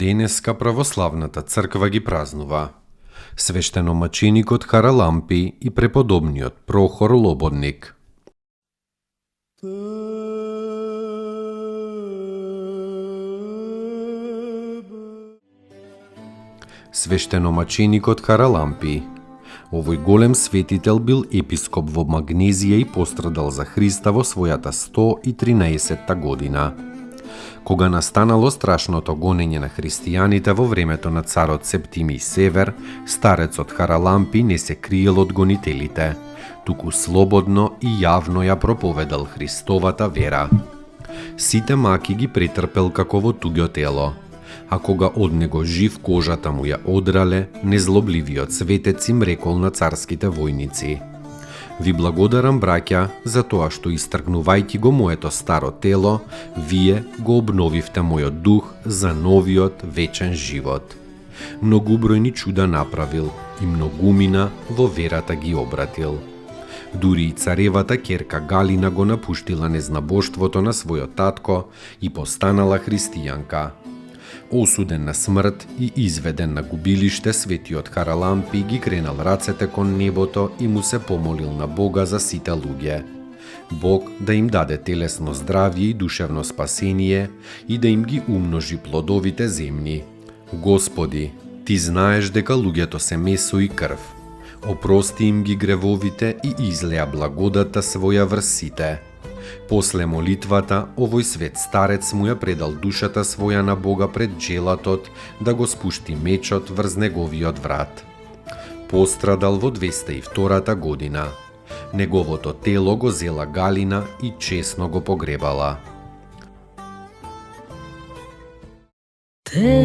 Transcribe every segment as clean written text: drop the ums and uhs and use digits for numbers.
Денеска православната црква ги празнува свештеномаченикот Харалампи и преподобниот Прохор Лободник. Свештеномаченикот Харалампи. Овој голем светител бил епископ во Магнезија и пострадал за Христа во својата 113 година. Кога настанало страшното гонење на христијаните во времето на царот Септимиј Север, старецот Харалампи не се криел од гонителите, туку слободно и јавно ја проповедал Христовата вера. Сите маки ги претрпел како во туѓо тело, а кога од него жив кожата му ја одрале, незлобливиот светец им рекол на царските војници: Ви благодарам, браќа, за тоа што истргнувајќи го моето старо тело, вие го обновивте мојот дух за новиот вечен живот. Многубројни чуда направил и многумина во верата ги обратил. Дури и царевата ќерка Галина го напуштила незнабоштвото на својот татко и постанала христијанка. Осуден на смрт и изведен на губилиште, светиот Харалампи ги кренал рацете кон небото и му се помолил на Бога за сите луѓе. Бог да им даде телесно здравје и душевно спасение и да им ги умножи плодовите земни. Господи, Ти знаеш дека луѓето се месо и крв. Опрости им ги гревовите и излеа благодата своја врз сите. После молитвата, овој свет старец му ја предал душата своја на Бога пред джелатот да го спушти мечот врз неговиот врат. Пострадал во 202 година. Неговото тело го зела Галина и честно го погребала. Te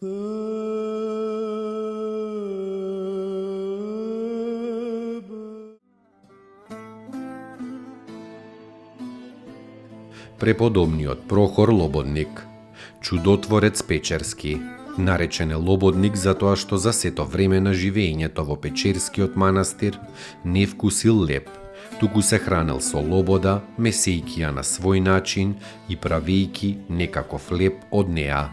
Преподобниот Прохор Лободник, чудотворец Печерски, наречен е Лободник затоа што за сето време на живеењето во Печерскиот манастир не вкусил леб, туку се хранел со лобода, месејки ја на свој начин и правејки некаков леб од неа.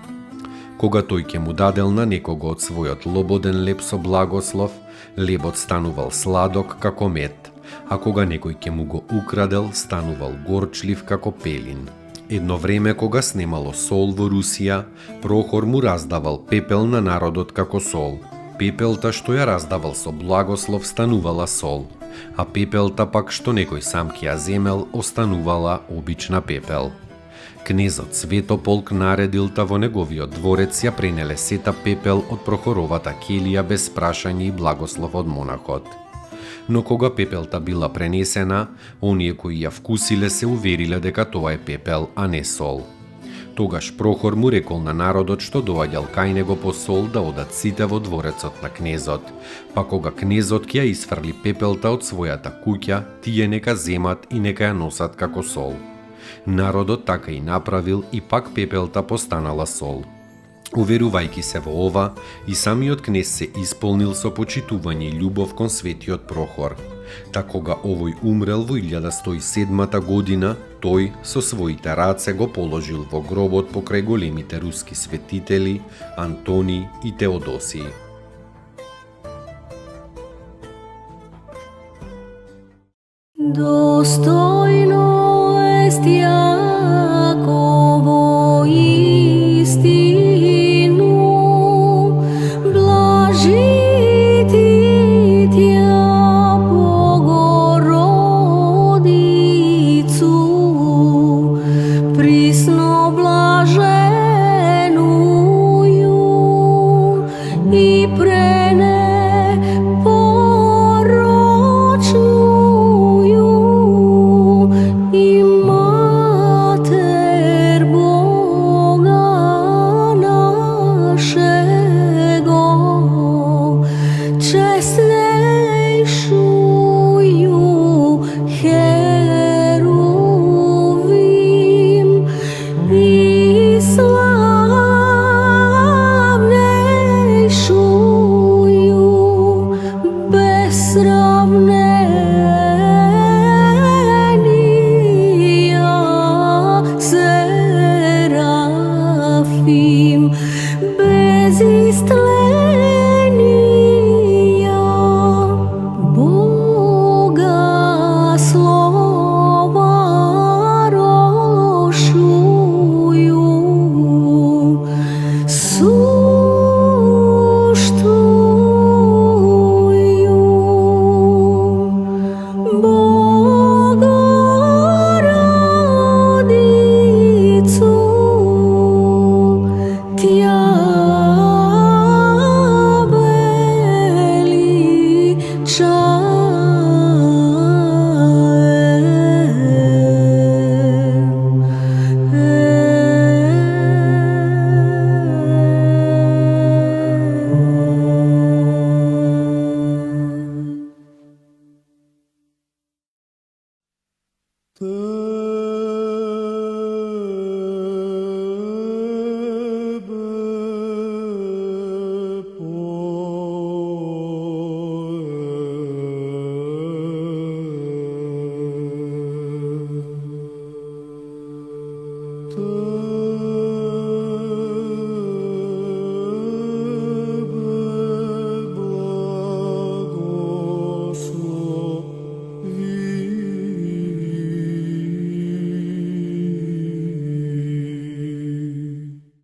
Кога тој ќе му дадел на некого од својот лободен леб со благослов, лебот станувал сладок како мед, а кога некој ќе му го украдел, станувал горчлив како пелин. Едно време кога снемало сол во Русија, Прохор му раздавал пепел на народот како сол. Пепелта што ја раздавал со благослов станувала сол, а пепелта пак што некој сам ќе ја земел останувала обична пепел. Кнезот Светополк наредил та во неговиот дворец ја пренеле сета пепел од Прохоровата келија без прашање и благослов од монахот. Но кога пепелта била пренесена, оние кои ја вкусиле се увериле дека тоа е пепел, а не сол. Тогаш Прохор му рекол на народот што доаѓал кај него по сол да одат сите во дворецот на кнезот, па кога кнезот ќе ја isfrли пепелта од својата куќа, тие нека земат и нека ја носат како сол. Народот така и направил и пак пепелта постанала сол. Уверувајќи се во ова, и самиот кнез се исполнил со почитување и љубов кон светиот Прохор. Та кога овој умрел во 1107 година, тој со своите раце го положил во гробот покрај големите руски светители Антони и Теодосии. Достойно est Јаково истину, блажити Тја Богородицу, присно блаженују и пренепорочнују и